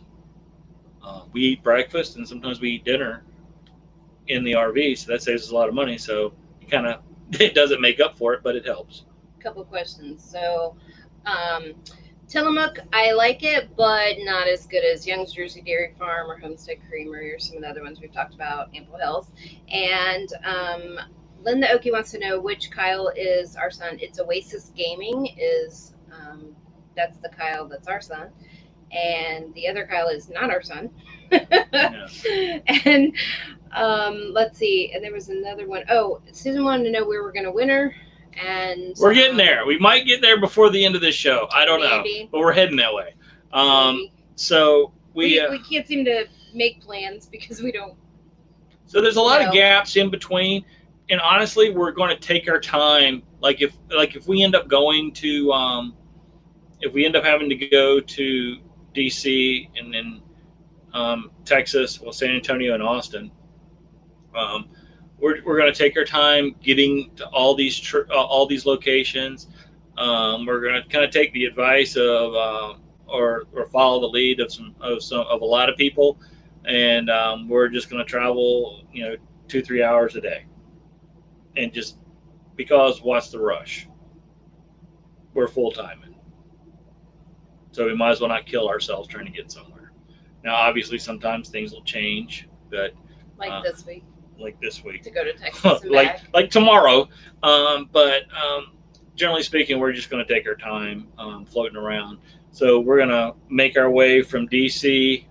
We eat breakfast and sometimes we eat dinner in the RV, so that saves us a lot of money. So it kind of it doesn't make up for it, but it helps. Couple questions. So, Tillamook, I like it, but not as good as Young's Jersey Dairy Farm or Homestead Creamery or some of the other ones we've talked about, Ample Hills. And Linda Oki wants to know which Kyle is our son. It's Oasis Gaming is that's the Kyle that's our son, and the other Kyle is not our son. Yeah. And let's see, and there was another one. Oh, Susan wanted to know where we're gonna winter, and We're getting there. We might get there before the end of this show. I don't maybe. know, but we're heading that way. Maybe. So we can't seem to make plans because we don't. So there's a lot of Well. gaps in between, and honestly, we're going to take our time. Like if we end up going to if we end up having to go to DC and then Texas, well, San Antonio and Austin, um, we're going to take our time getting to all these locations. We're going to kind of take the advice of or follow the lead of a lot of people, and we're just going to travel 2-3 hours a day, and just because what's the rush? We're full timing, so we might as well not kill ourselves trying to get somewhere. Now, obviously, sometimes things will change, but like this week. Like this week, to go to Texas and like back. tomorrow. But generally speaking, we're just going to take our time floating around. So we're going to make our way from DC.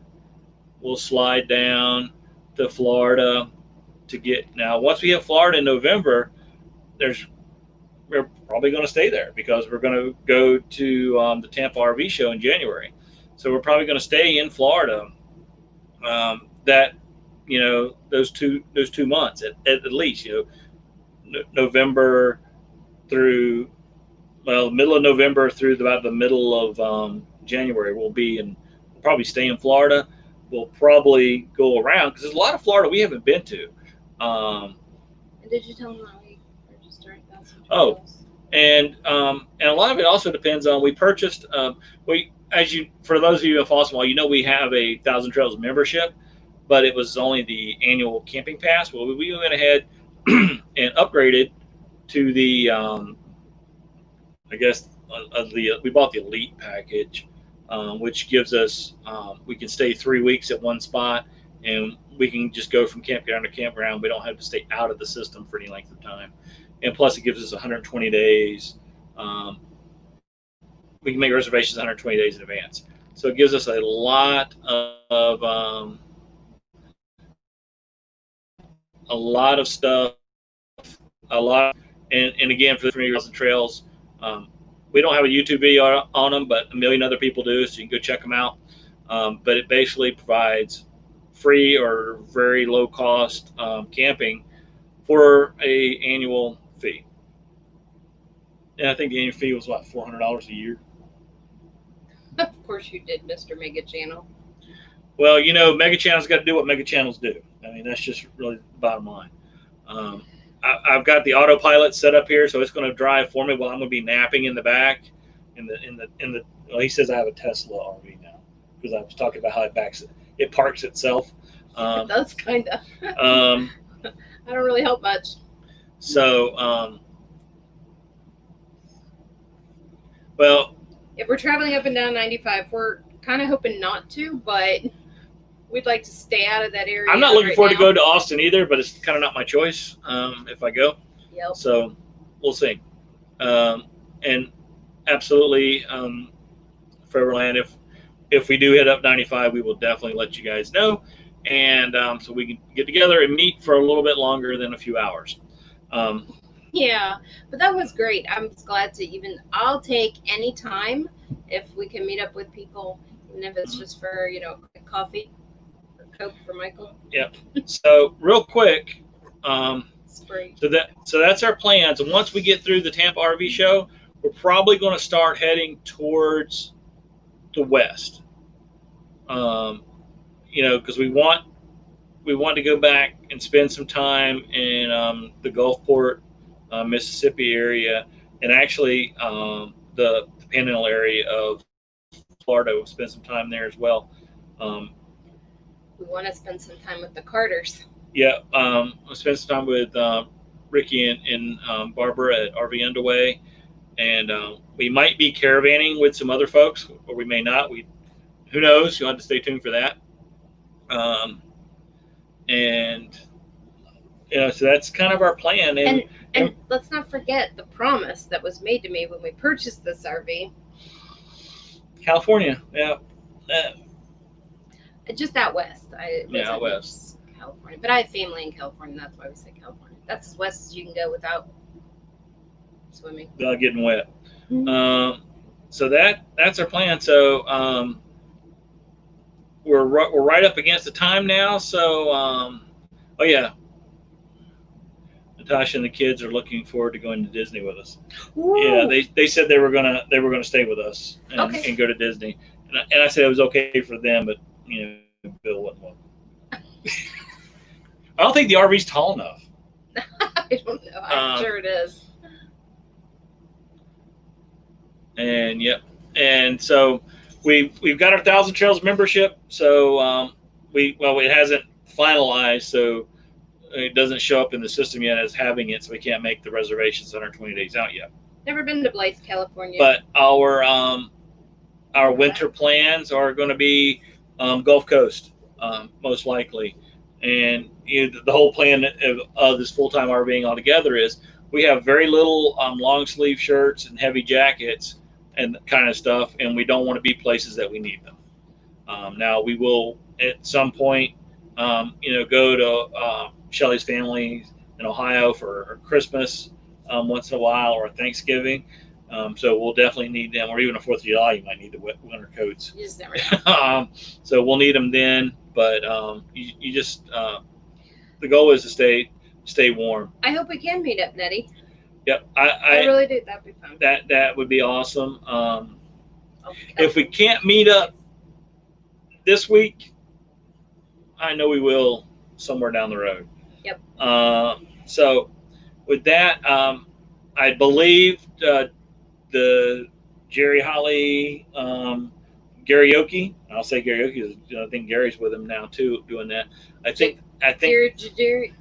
We'll slide down to Florida to get. Now, once we hit Florida in November, we're probably going to stay there because we're going to go to the Tampa RV show in January. So we're probably going to stay in Florida. Those 2 months at least. November through middle of November through about the middle of January. We'll probably stay in Florida. We'll probably go around because there's a lot of Florida we haven't been to. And did you tell them that we purchased our Thousand Trails? And a lot of it also depends on we purchased. For those of you who follow us, we have a Thousand Trails membership, but it was only the annual camping pass. Well, we went ahead and upgraded to the we bought the elite package, which gives us we can stay 3 weeks at one spot, and we can just go from campground to campground. We don't have to stay out of the system for any length of time, and plus it gives us 120 days. We can make reservations 120 days in advance, so it gives us a lot of stuff, and again, for the 3,000 trails, we don't have a YouTube video on them, but a million other people do, so you can go check them out. But it basically provides free or very low cost camping for a annual fee. And I think the annual fee was what, $400 a year. Of course you did, Mr. Mega Channel. Well, Mega Channel's got to do what Mega Channels do. I mean, that's just really the bottom line. I've got the autopilot set up here, so it's going to drive for me while I'm going to be napping in the back. Well, he says I have a Tesla RV now because I was talking about how it parks itself. It does kind of. I don't really help much. So, well, if we're traveling up and down 95, we're kind of hoping not to, but we'd like to stay out of that area. I'm not looking forward to go to Austin either, but it's kind of not my choice if I go. Yep. So we'll see. And absolutely, Foreverland, if we do hit up 95, we will definitely let you guys know. And so we can get together and meet for a little bit longer than a few hours. Yeah, but that was great. I'm glad I'll take any time if we can meet up with people, even if it's just for, quick coffee or Coke for Michael. Yep. So real quick, so that's our plans. And once we get through the Tampa RV show, we're probably going to start heading towards the west. Because we want to go back and spend some time in the Gulfport, Mississippi area, and actually the Panhandle area of Florida. We'll spend some time there as well. We want to spend some time with the Carters. Yeah, we'll spend some time with Ricky and Barbara at RV Underway, and we might be caravanning with some other folks, or we may not. Who knows? You'll have to stay tuned for that. And So that's kind of our plan. And let's not forget the promise that was made to me when we purchased this RV. California, yeah. Just out west. Out west. California. But I have family in California, that's why we say California. That's as west as you can go without swimming. Without getting wet. So that's our plan. So we're right up against the time now. So oh yeah, Natasha and the kids are looking forward to going to Disney with us. Ooh. Yeah, they said they were gonna stay with us and go to Disney, and I said it was okay for them, but Bill wasn't welcome. I don't think the RV's tall enough. I don't know. I'm sure it is. And yep, and so we've got our 1,000 Trails membership. So it hasn't finalized, so it doesn't show up in the system yet as having it, so we can't make the reservations on our 20 days out yet. Never been to Blythe, California. But our winter plans are going to be Gulf Coast, most likely. And the whole plan of this full-time RVing altogether is we have very little long sleeve shirts and heavy jackets and kind of stuff, and we don't want to be places that we need them. Now we will at some point, go to Shelly's family in Ohio for Christmas once in a while, or Thanksgiving. So we'll definitely need them, or even a 4th of July, you might need the winter coats. You just never know. So we'll need them then, but you just the goal is to stay warm. I hope we can meet up, Nettie. Yep, I really do. That'd be fun. That would be awesome. If we can't meet up this week, I know we will somewhere down the road. Yep. So with that, I believe the Jerry Holly karaoke. I'll say karaoke. I think Gary's with him now too, doing that. I think Jagary.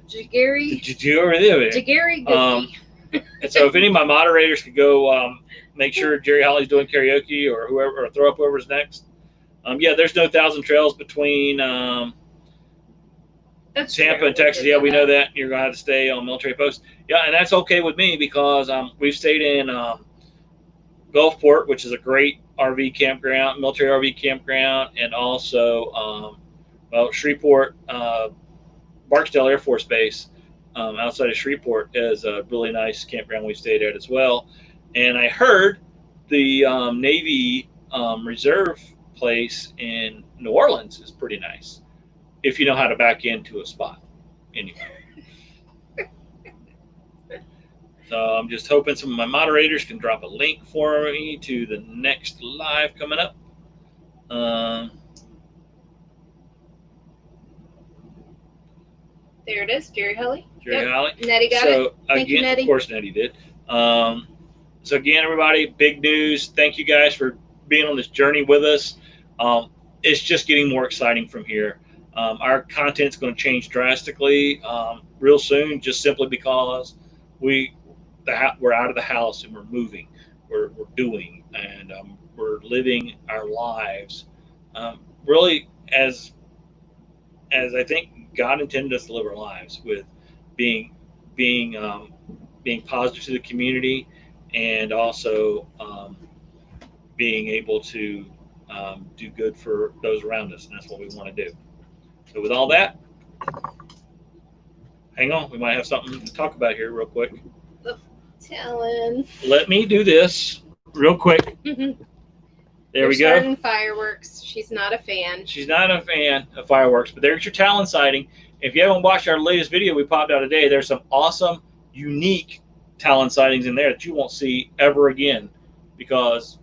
And so if any of my moderators could go make sure Jerry Holly's doing karaoke, or whoever, or throw up whoever's next. Yeah, there's no 1,000 Trails between Tampa and Texas. Yeah, we know that. You're going to have to stay on military post. Yeah, and that's okay with me because we've stayed in Gulfport, which is a great RV campground, military RV campground, and also Shreveport, Barksdale Air Force Base outside of Shreveport is a really nice campground we stayed at as well. And I heard the Navy Reserve place in New Orleans is pretty nice if you know how to back into a spot. Anyway. So I'm just hoping some of my moderators can drop a link for me to the next live coming up. There it is, Jerry Holly. Jerry Holly. Nettie got it. Thank you, Nettie. Of course, Nettie did. So again, everybody, big news. Thank you guys for being on this journey with us. It's just getting more exciting from here. Our content's going to change drastically real soon, just simply because we're out of the house and we're moving, we're doing, and we're living our lives really as I think God intended us to live our lives, with being positive to the community, and also being able to do good for those around us, and that's what we want to do. So with all that, hang on, we might have something to talk about here real quick. Talon. Let me do this real quick. There we go. Starting fireworks. She's not a fan. She's not a fan of fireworks, but there's your Talon sighting. If you haven't watched our latest video we popped out today, there's some awesome, unique Talon sightings in there that you won't see ever again because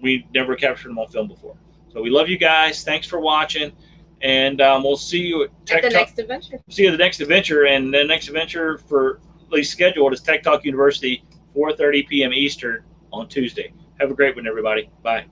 we never captured them on film before. So we love you guys. Thanks for watching, and we'll see you at the next adventure. See you at the next adventure, and the next adventure for at least scheduled is Tech Talk University, 4:30 p.m. Eastern on Tuesday. Have a great one, everybody. Bye.